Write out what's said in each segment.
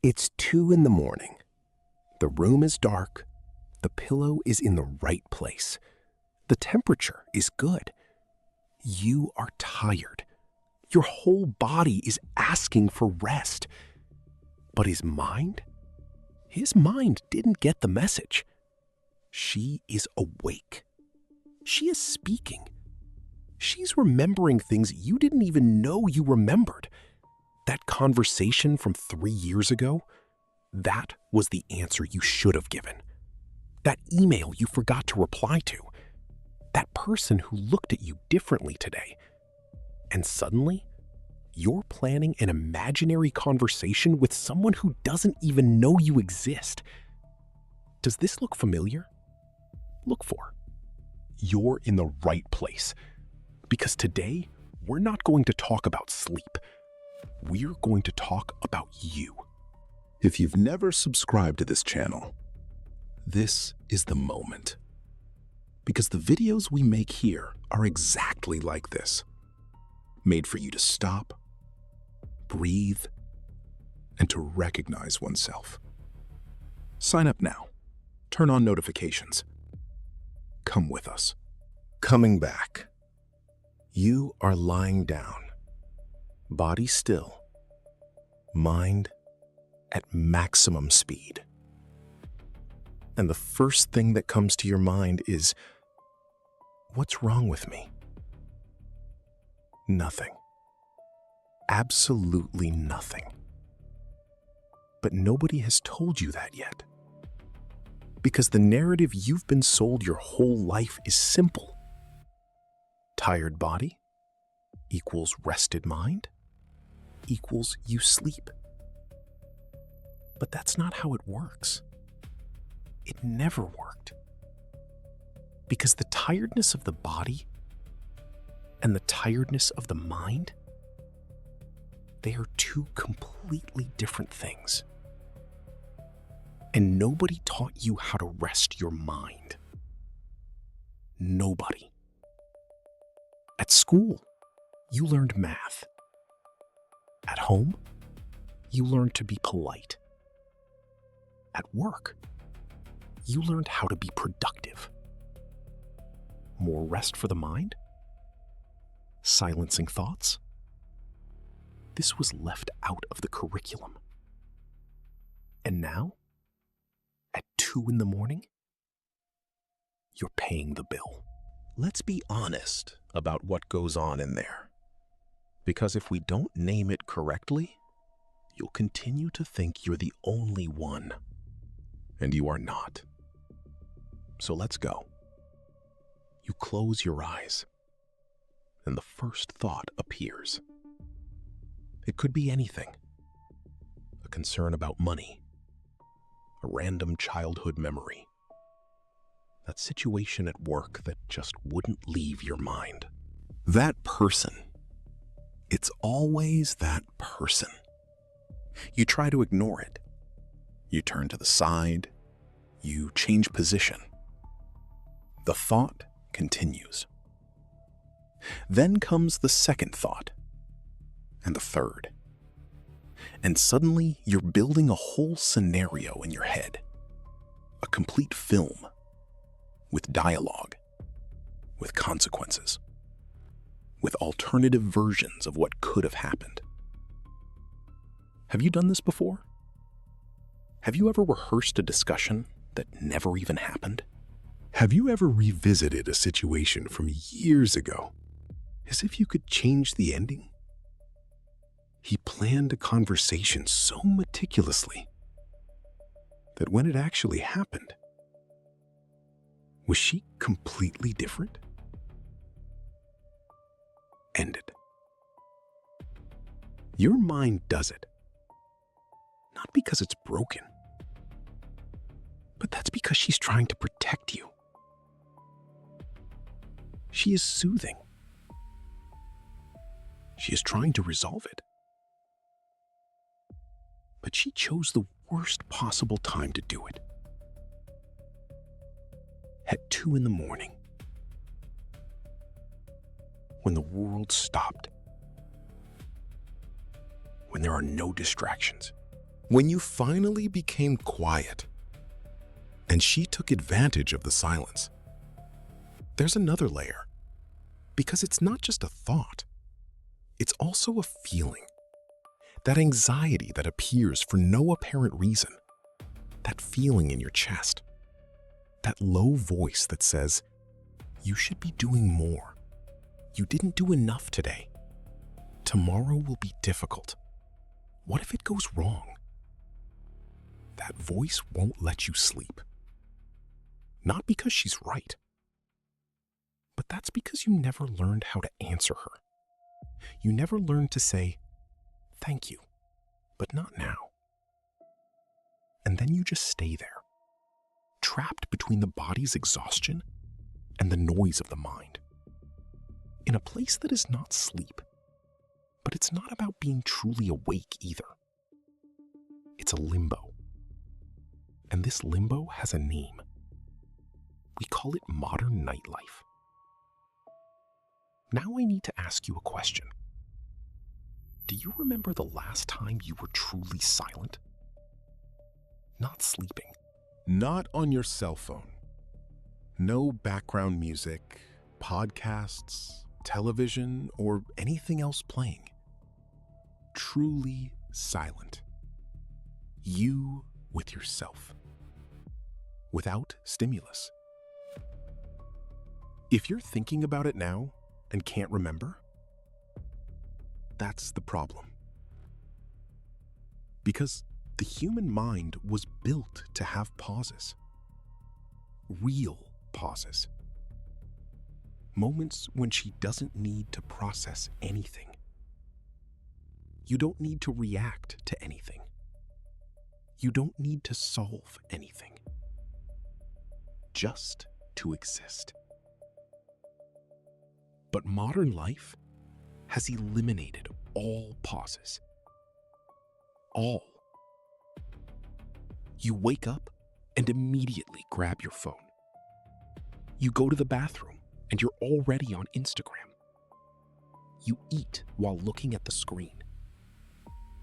It's 2 in the morning. The room is dark. The pillow is in the right place. The temperature is good. You are tired. Your whole body is asking for rest. But his mind? His mind didn't get the message. She is awake. She is speaking. She's remembering things you didn't even know you remembered. That conversation from 3 years ago, that was the answer you should have given. That email you forgot to reply to. That person who looked at you differently today. And suddenly, you're planning an imaginary conversation with someone who doesn't even know you exist. Does this look familiar? Look for. You're in the right place. Because today, we're not going to talk about sleep. We're going to talk about you. If you've never subscribed to this channel, this is the moment. Because the videos we make here are exactly like this. Made for you to stop, breathe, and to recognize oneself. Sign up now. Turn on notifications. Come with us. Coming back. You are lying down. Body still. Mind at maximum speed. And the first thing that comes to your mind is, what's wrong with me? Nothing. Absolutely nothing. But nobody has told you that yet. Because the narrative you've been sold your whole life is simple. Tired body equals rested mind equals you sleep. But that's not how it works. It never worked. Because the tiredness of the body and the tiredness of the mind, they are two completely different things. And nobody taught you how to rest your mind. Nobody. At school, you learned math. At home, you learned to be polite. At work, you learned how to be productive. More rest for the mind? Silencing thoughts? This was left out of the curriculum. And now, at 2 in the morning, you're paying the bill. Let's be honest about what goes on in there. Because if we don't name it correctly, you'll continue to think you're the only one. And you are not. So let's go. You close your eyes, and the first thought appears. It could be anything. A concern about money. A random childhood memory. That situation at work that just wouldn't leave your mind. That person. It's always that person. You try to ignore it. You turn to the side. You change position. The thought continues. Then comes the second thought, and the third. And suddenly, you're building a whole scenario in your head. A complete film. With dialogue. With consequences. With alternative versions of what could have happened. Have you done this before? Have you ever rehearsed a discussion that never even happened? Have you ever revisited a situation from years ago, as if you could change the ending? He planned a conversation so meticulously that when it actually happened, was she completely different? Ended. Your mind does it. Not because it's broken, but that's because she's trying to protect you. She is soothing. She is trying to resolve it. But she chose the worst possible time to do it. At 2 in the morning, when the world stopped, when there are no distractions, When you finally became quiet and she took advantage of the silence. There's another layer, because it's not just a thought, it's also a feeling. That anxiety that appears for no apparent reason, that feeling in your chest, that low voice that says, you should be doing more. You didn't do enough today. Tomorrow will be difficult. What if it goes wrong? That voice won't let you sleep. Not because she's right, but that's because you never learned how to answer her. You never learned to say, thank you, but not now. And then you just stay there, trapped between the body's exhaustion and the noise of the mind, in a place that is not sleep, but it's not about being truly awake either. It's a limbo. And this limbo has a name. We call it modern nightlife. Now I need to ask you a question. Do you remember the last time you were truly silent? Not sleeping. Not on your cell phone. No background music, podcasts, television, or anything else playing. Truly silent. You with yourself. Without stimulus. If you're thinking about it now and can't remember, that's the problem. Because the human mind was built to have pauses. Real pauses. Moments when she doesn't need to process anything. You don't need to react to anything. You don't need to solve anything. Just to exist. But modern life has eliminated all pauses. All. You wake up and immediately grab your phone. You go to the bathroom and you're already on Instagram. You eat while looking at the screen.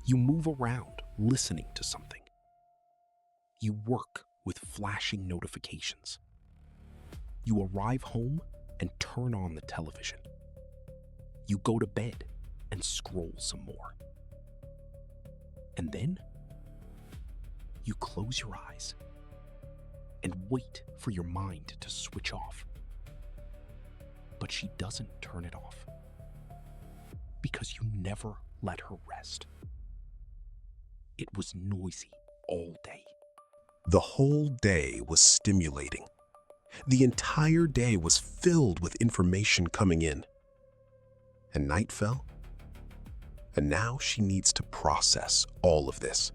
You move around listening to something. You work with flashing notifications. You arrive home and turn on the television. You go to bed and scroll some more. And then you close your eyes and wait for your mind to switch off. But she doesn't turn it off because you never let her rest. It was noisy all day. The whole day was stimulating. The entire day was filled with information coming in. And night fell, and now she needs to process all of this.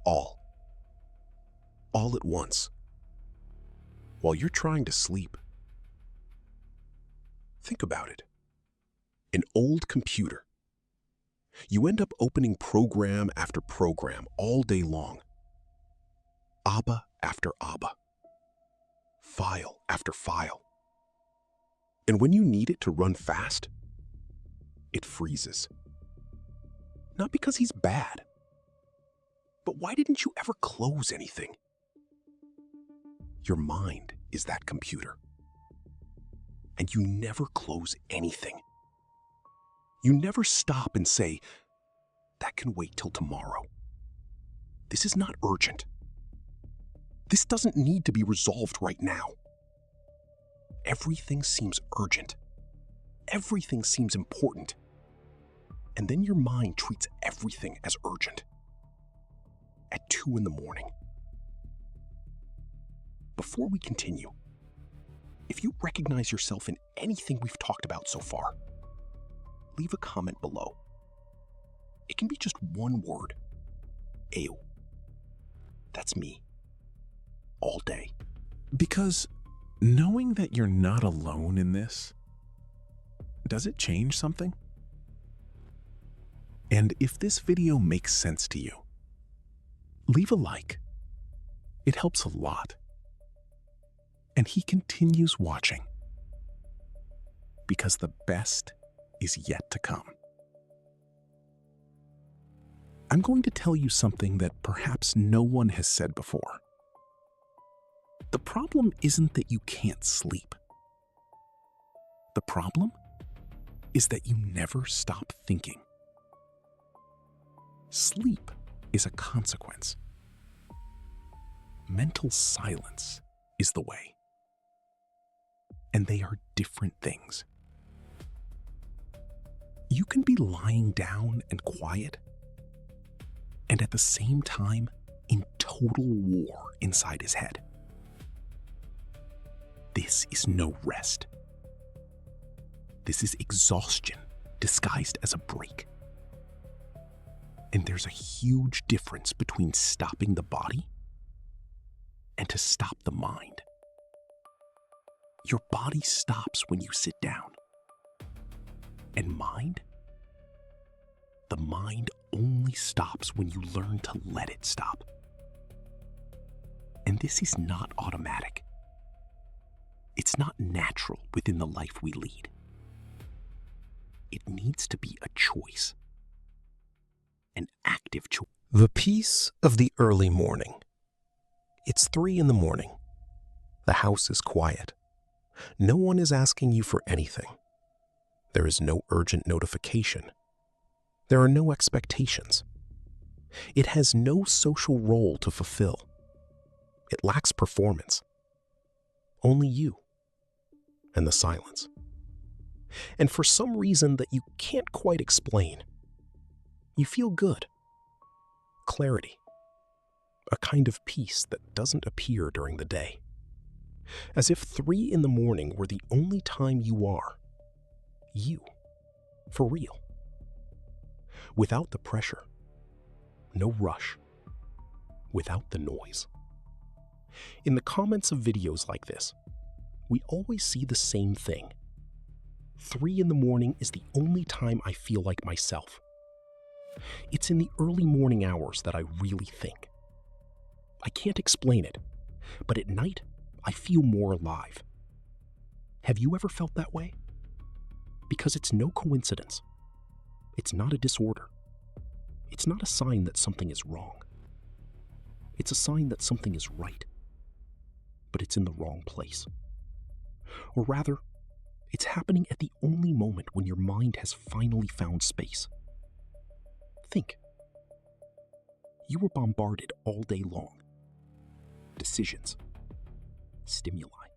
All at once. While you're trying to sleep. Think about it. An old computer. You end up opening program after program all day long. ABBA after ABBA. File after file. And when you need it to run fast, it freezes. Not because he's bad, but why didn't you ever close anything? Your mind is that computer. And you never close anything. You never stop and say, that can wait till tomorrow. This is not urgent. This doesn't need to be resolved right now. Everything seems urgent. Everything seems important. And then your mind treats everything as urgent. At 2 in the morning. Before we continue, if you recognize yourself in anything we've talked about so far, leave a comment below. It can be just one word. Ew. That's me. All day. Because knowing that you're not alone in this, does it change something? And if this video makes sense to you, leave a like. It helps a lot. And he continues watching. Because the best is yet to come. I'm going to tell you something that perhaps no one has said before. The problem isn't that you can't sleep. The problem is that you never stop thinking. Sleep is a consequence. Mental silence is the way. And they are different things. You can be lying down and quiet, and at the same time in total war inside his head. This is no rest. This is exhaustion disguised as a break. And there's a huge difference between stopping the body and to stop the mind. Your body stops when you sit down. And mind? The mind only stops when you learn to let it stop. And this is not automatic. It's not natural within the life we lead. It needs to be a choice. An active choice. The peace of the early morning. It's 3 a.m. The house is quiet. No one is asking you for anything. There is no urgent notification. There are no expectations. It has no social role to fulfill. It lacks performance. Only you and the silence. And for some reason that you can't quite explain, you feel good. Clarity. A kind of peace that doesn't appear during the day. As if 3 a.m. were the only time you are. You. For real. Without the pressure. No rush. Without the noise. In the comments of videos like this, we always see the same thing. 3 a.m. is the only time I feel like myself. It's in the early morning hours that I really think. I can't explain it, but at night, I feel more alive. Have you ever felt that way? Because it's no coincidence. It's not a disorder. It's not a sign that something is wrong. It's a sign that something is right, but it's in the wrong place. Or rather, it's happening at the only moment when your mind has finally found space. Think. You were bombarded all day long. Decisions, stimuli,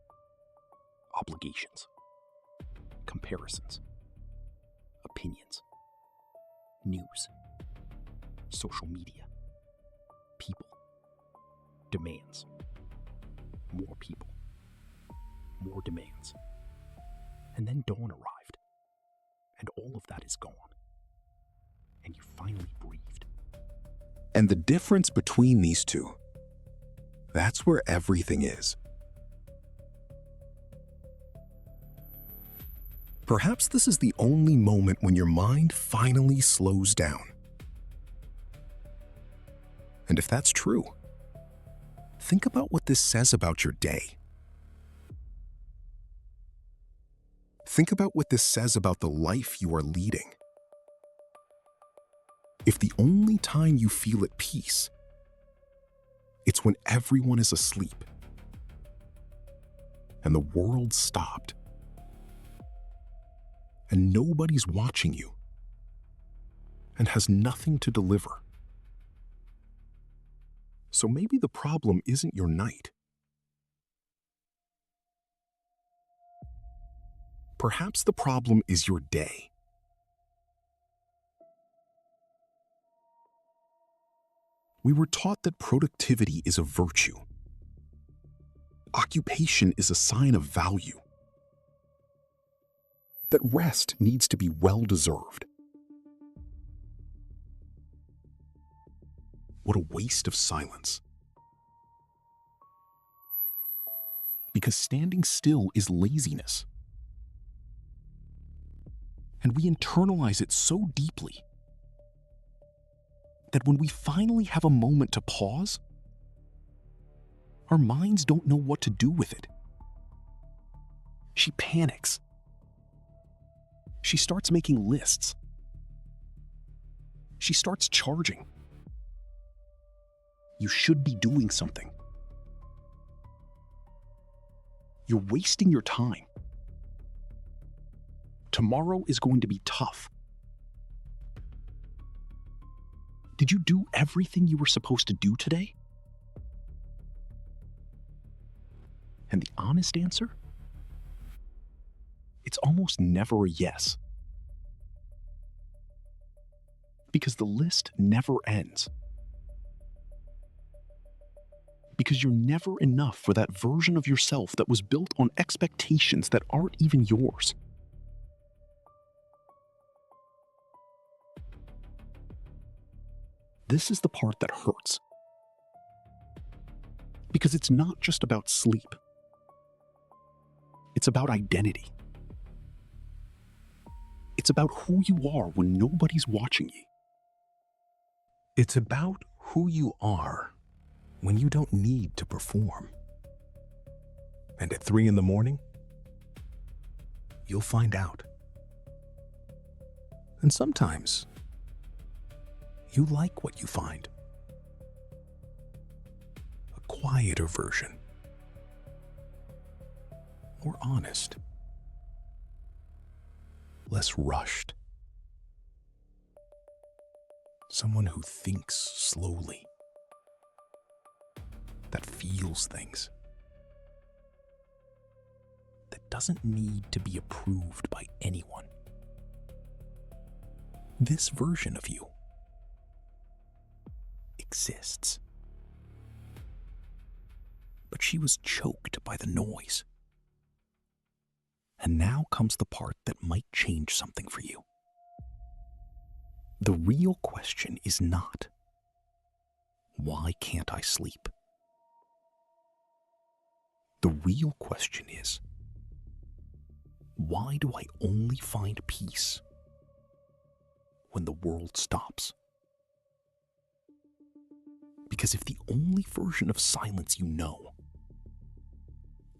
obligations, comparisons, opinions, news, social media, people, demands, more people, more demands. And then dawn arrived, and all of that is gone. And you finally breathed. And the difference between these two, that's where everything is. Perhaps this is the only moment when your mind finally slows down. And if that's true, think about what this says about your day. Think about what this says about the life you are leading. If the only time you feel at peace, it's when everyone is asleep and the world stopped and nobody's watching you and has nothing to deliver. So maybe the problem isn't your night. Perhaps the problem is your day. We were taught that productivity is a virtue. Occupation is a sign of value. That rest needs to be well-deserved. What a waste of silence. Because standing still is laziness. And we internalize it so deeply that when we finally have a moment to pause, our minds don't know what to do with it. She panics. She starts making lists. She starts charging, You should be doing something. You're wasting your time. Tomorrow is going to be tough. Did you do everything you were supposed to do today? And the honest answer? It's almost never a yes. Because the list never ends. Because you're never enough for that version of yourself that was built on expectations that aren't even yours. This is the part that hurts. Because it's not just about sleep. It's about identity. It's about who you are when nobody's watching you. It's about who you are when you don't need to perform. And at 3 a.m, you'll find out. And sometimes, you like what you find. A quieter version. More honest. Less rushed. Someone who thinks slowly. That feels things. That doesn't need to be approved by anyone. This version of you exists. But she was choked by the noise. And now comes the part that might change something for you. The real question is not, why can't I sleep? The real question is, why do I only find peace when the world stops? Because if the only version of silence you know,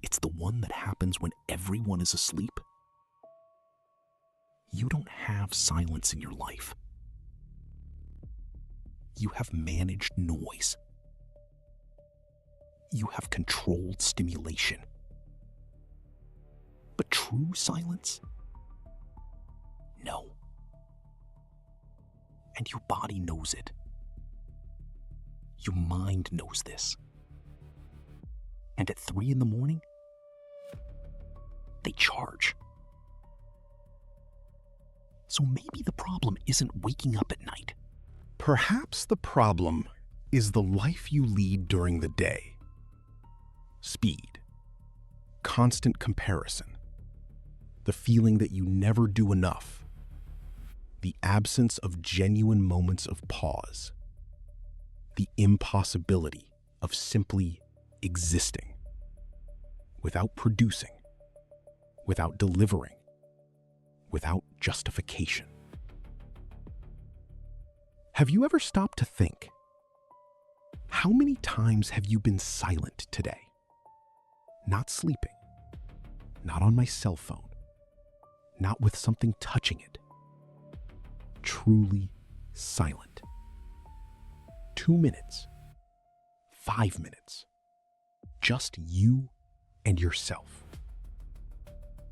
it's the one that happens when everyone is asleep, you don't have silence in your life. You have managed noise. You have controlled stimulation. But true silence? No. And your body knows it. Your mind knows this. And at 3 a.m, they charge. So maybe the problem isn't waking up at night. Perhaps the problem is the life you lead during the day. Speed, constant comparison, the feeling that you never do enough, the absence of genuine moments of pause, the impossibility of simply existing without producing, without delivering, without justification. Have you ever stopped to think, how many times have you been silent today? Not sleeping, not on my cell phone, not with something touching it. Truly silent. 2 minutes, 5 minutes, just you and yourself.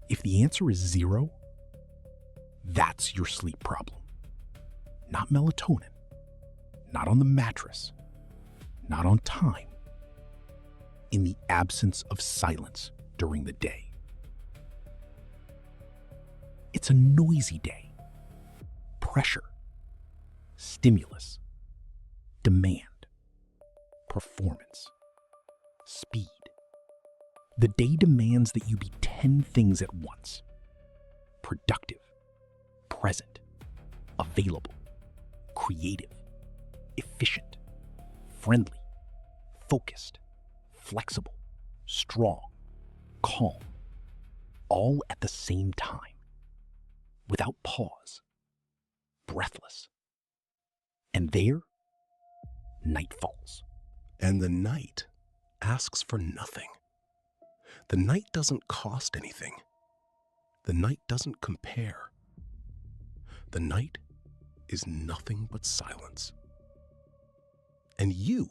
If the answer is 0, that's your sleep problem. Not melatonin, not on the mattress, not on time. In the absence of silence during the day. It's a noisy day. Pressure, stimulus, demand, performance, speed. The day demands that you be 10 things at once. Productive, present, available, creative, efficient, friendly, focused, flexible, strong, calm, all at the same time, without pause, breathless. And there, night falls. And the night asks for nothing. The night doesn't cost anything. The night doesn't compare. The night is nothing but silence. And you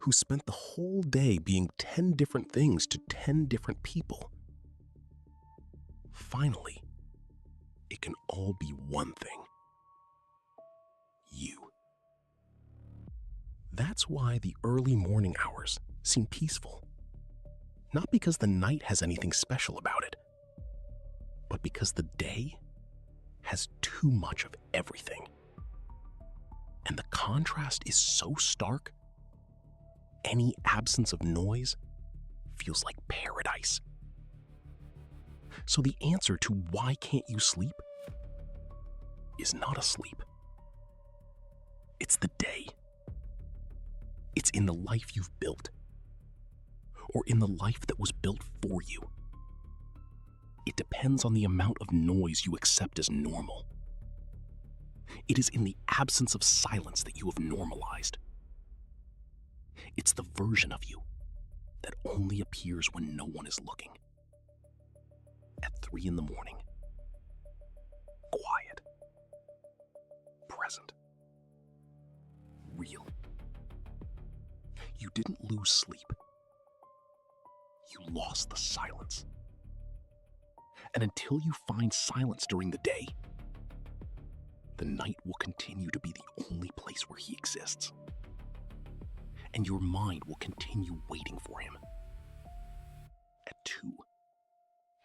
who spent the whole day being 10 different things to 10 different people. Finally, it can all be one thing: you. That's why the early morning hours seem peaceful. Not because the night has anything special about it, but because the day has too much of everything. And the contrast is so stark, any absence of noise feels like paradise. So the answer to why can't you sleep is not asleep. It's the day. It's in the life you've built, or in the life that was built for you. It depends on the amount of noise you accept as normal. It is in the absence of silence that you have normalized. It's the version of you that only appears when no one is looking. At 3 in the morning, quiet, present, real. You didn't lose sleep. You lost the silence. And until you find silence during the day, the night will continue to be the only place where he exists. And your mind will continue waiting for him. At 2,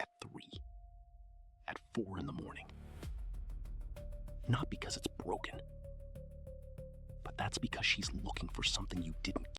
at 3, at 4 in the morning. Not because it's broken, but that's because she's looking for something you didn't